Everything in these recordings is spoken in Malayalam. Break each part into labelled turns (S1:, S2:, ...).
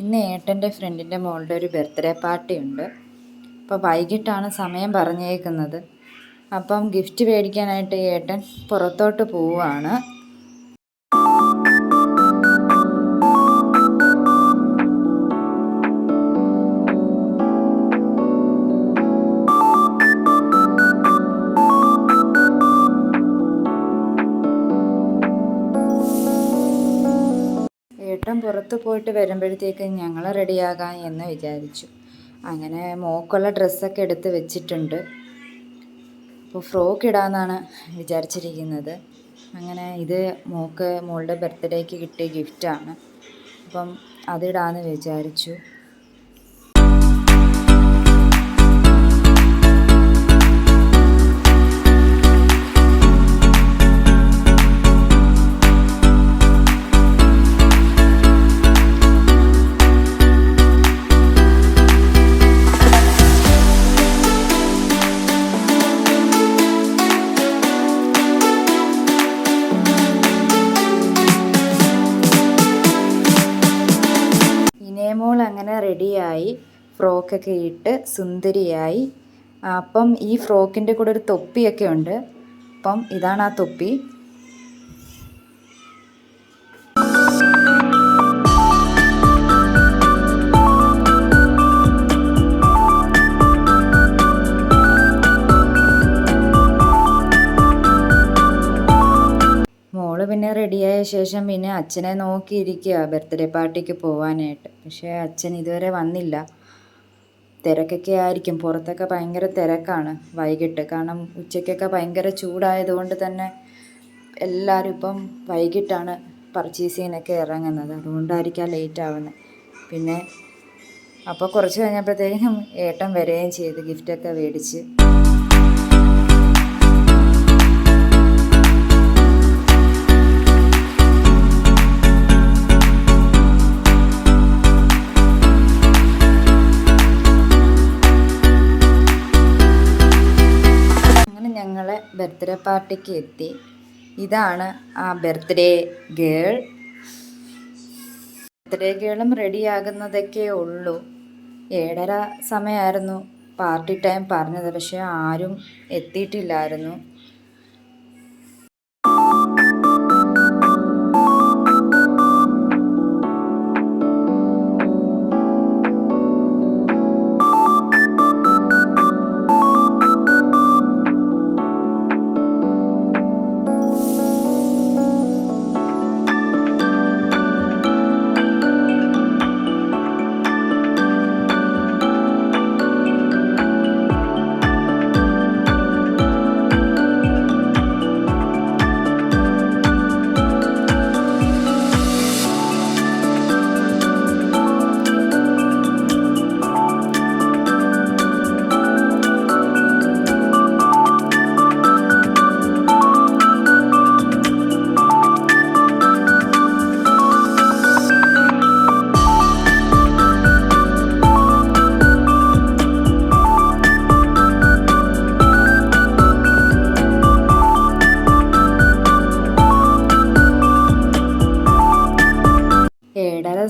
S1: ഇന്ന് ഏട്ടൻ്റെ ഫ്രണ്ടിൻ്റെ മോളുടെ ഒരു ബർത്ത്ഡേ പാർട്ടി ഉണ്ട്. അപ്പോൾ വൈകിട്ടാണ് സമയം പറഞ്ഞേക്കുന്നത്. അപ്പം ഗിഫ്റ്റ് മേടിക്കാനായിട്ട് ഏട്ടൻ പുറത്തോട്ട് പോവുകയാണ്. ഏട്ടൻ പുറത്ത് പോയിട്ട് വരുമ്പോഴത്തേക്ക് ഞങ്ങൾ റെഡിയാകാം എന്ന് വിചാരിച്ചു. അങ്ങനെ മോക്കുള്ള ഡ്രസ്സൊക്കെ എടുത്ത് വെച്ചിട്ടുണ്ട്. അപ്പോൾ ഫ്രോക്ക് ഇടാമെന്നാണ് വിചാരിച്ചിരിക്കുന്നത്. അങ്ങനെ ഇത് മോളുടെ ബർത്ത്ഡേക്ക് കിട്ടിയ ഗിഫ്റ്റാണ്. അപ്പം അതിടാമെന്ന് വിചാരിച്ചു. മോൾ അങ്ങനെ റെഡിയായി, ഫ്രോക്കൊക്കെ ഇട്ട് സുന്ദരിയായി. അപ്പം ഈ ഫ്രോക്കിൻ്റെ കൂടെ ഒരു തൊപ്പിയൊക്കെ ഉണ്ട്. അപ്പം ഇതാണ് ആ തൊപ്പി. പിന്നെ റെഡിയായ ശേഷം പിന്നെ അച്ഛനെ നോക്കിയിരിക്കുക ബർത്ത്ഡേ പാർട്ടിക്ക് പോകാനായിട്ട്. പക്ഷേ അച്ഛൻ ഇതുവരെ വന്നില്ല. തിരക്കൊക്കെ ആയിരിക്കും, പുറത്തൊക്കെ ഭയങ്കര തിരക്കാണ് വൈകിട്ട്. കാരണം ഉച്ചയ്ക്കൊക്കെ ഭയങ്കര ചൂടായതുകൊണ്ട് തന്നെ എല്ലാവരും ഇപ്പം വൈകിട്ടാണ് പർച്ചേസിങ്ങിനൊക്കെ ഇറങ്ങുന്നത്. അതുകൊണ്ടായിരിക്കാം ലേറ്റ് ആവുന്നത്. പിന്നെ അപ്പോൾ കുറച്ച് കഴിഞ്ഞപ്പോഴത്തേക്കും ഏട്ടൻ വരികയും ചെയ്ത് ഗിഫ്റ്റൊക്കെ മേടിച്ച്. ബർത്ത്ഡേ പാർട്ടിക്ക് എത്തി. ഇതാണ് ആ ബർത്ത്ഡേ ഗേൾ. ബർത്ത്ഡേ ഗേളും റെഡിയാകുന്നതൊക്കെ ഉള്ളൂ. 7:30 സമയമായിരുന്നു പാർട്ടി ടൈം പറഞ്ഞത്. പക്ഷെ ആരും എത്തിയിട്ടില്ലായിരുന്നു.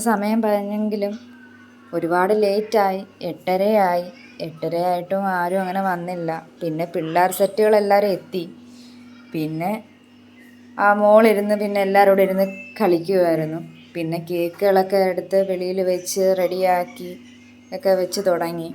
S1: സമയം പറഞ്ഞെങ്കിലും ഒരുപാട് ലേറ്റായി. 8:30 8:30 ആരും അങ്ങനെ വന്നില്ല. പിന്നെ പിള്ളേർ സെറ്റുകളെല്ലാവരും എത്തി. പിന്നെ ആ മോളിരുന്ന് പിന്നെ എല്ലാവരോടും ഇരുന്ന് കളിക്കുമായിരുന്നു. പിന്നെ കേക്കുകളൊക്കെ എടുത്ത് വെളിയിൽ വെച്ച് റെഡിയാക്കി ഒക്കെ വെച്ച് തുടങ്ങി.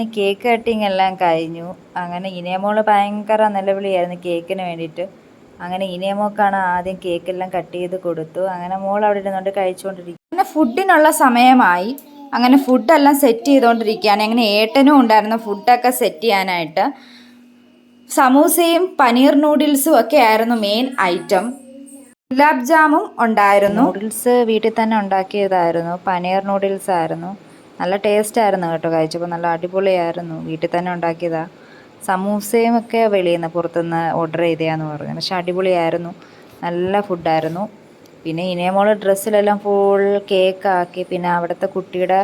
S1: അങ്ങനെ കേക്ക് കട്ടിങ് എല്ലാം കഴിഞ്ഞു. അങ്ങനെ ഇനിയമോള് ഭയങ്കര നിലവിളിയായിരുന്നു കേക്കിന് വേണ്ടിയിട്ട്. അങ്ങനെ ഇനിയമോക്കാണ് ആദ്യം കേക്കെല്ലാം കട്ട് ചെയ്ത് കൊടുത്തു. അങ്ങനെ മോൾ അവിടെ ഇരുന്നുകൊണ്ട് കഴിച്ചുകൊണ്ടിരിക്കും. അങ്ങനെ ഫുഡിനുള്ള സമയമായി. അങ്ങനെ ഫുഡെല്ലാം സെറ്റ് ചെയ്തുകൊണ്ടിരിക്കുകയാണ്. അങ്ങനെ ഏട്ടനും ഉണ്ടായിരുന്നു ഫുഡൊക്കെ സെറ്റ് ചെയ്യാനായിട്ട്. സമൂസയും പനീർ നൂഡിൽസും ഒക്കെ ആയിരുന്നു മെയിൻ ഐറ്റം. ഗുലാബ് ജാമും ഉണ്ടായിരുന്നു. നൂഡിൽസ് വീട്ടിൽ തന്നെ ഉണ്ടാക്കിയതായിരുന്നു. പനീർ നൂഡിൽസ് ആയിരുന്നു. നല്ല ടേസ്റ്റ് ആയിരുന്നു കേട്ടോ. കഴിച്ചപ്പോൾ നല്ല അടിപൊളിയായിരുന്നു. വീട്ടിൽ തന്നെ ഉണ്ടാക്കിയതാ. സമൂസയും ഒക്കെ വെളിയിൽ നിന്ന് പുറത്തുനിന്ന് ഓർഡർ ചെയ്തതാന്ന് പറഞ്ഞു. പക്ഷെ അടിപൊളിയായിരുന്നു. നല്ല ഫുഡായിരുന്നു. പിന്നെ ഇനിയമോള് ഡ്രസ്സിലെല്ലാം ഫുൾ കേക്കാക്കി. പിന്നെ അവിടുത്തെ കുട്ടിയുടെ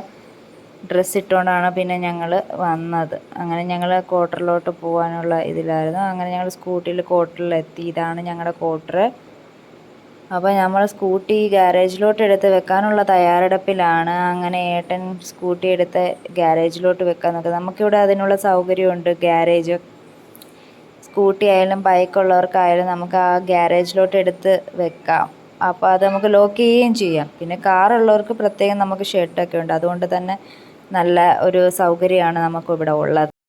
S1: ഡ്രസ്സ് ഇട്ടുകൊണ്ടാണ് പിന്നെ ഞങ്ങൾ വന്നത്. അങ്ങനെ ഞങ്ങൾ ക്വാർട്ടറിലോട്ട് പോകാനുള്ള ഇതിലായിരുന്നു. അങ്ങനെ ഞങ്ങൾ സ്കൂട്ടിയിൽ ക്വാർട്ടറിലെത്തി. ഇതാണ് ഞങ്ങളുടെ ക്വാർട്ടർ. അപ്പോൾ നമ്മൾ സ്കൂട്ടി ഗ്യാരേജിലോട്ട് എടുത്ത് വെക്കാനുള്ള തയ്യാറെടുപ്പിലാണ്. അങ്ങനെ ഏട്ടൻ സ്കൂട്ടി എടുത്ത് ഗ്യാരേജിലോട്ട് വെക്കാൻ നോക്കുന്നത്. നമുക്കിവിടെ അതിനുള്ള സൗകര്യമുണ്ട്. ഗ്യാരേജ് സ്കൂട്ടി ആയാലും ബൈക്കുള്ളവർക്കായാലും നമുക്ക് ആ ഗ്യാരേജിലോട്ട് എടുത്ത് വെക്കാം. അപ്പോൾ അത് നമുക്ക് ലോക്ക് ചെയ്യുകയും ചെയ്യാം. പിന്നെ കാറുള്ളവർക്ക് പ്രത്യേകം നമുക്ക് ഷെഡൊക്കെ ഉണ്ട്. അതുകൊണ്ട് തന്നെ നല്ല ഒരു സൗകര്യമാണ് നമുക്കിവിടെ ഉള്ളത്.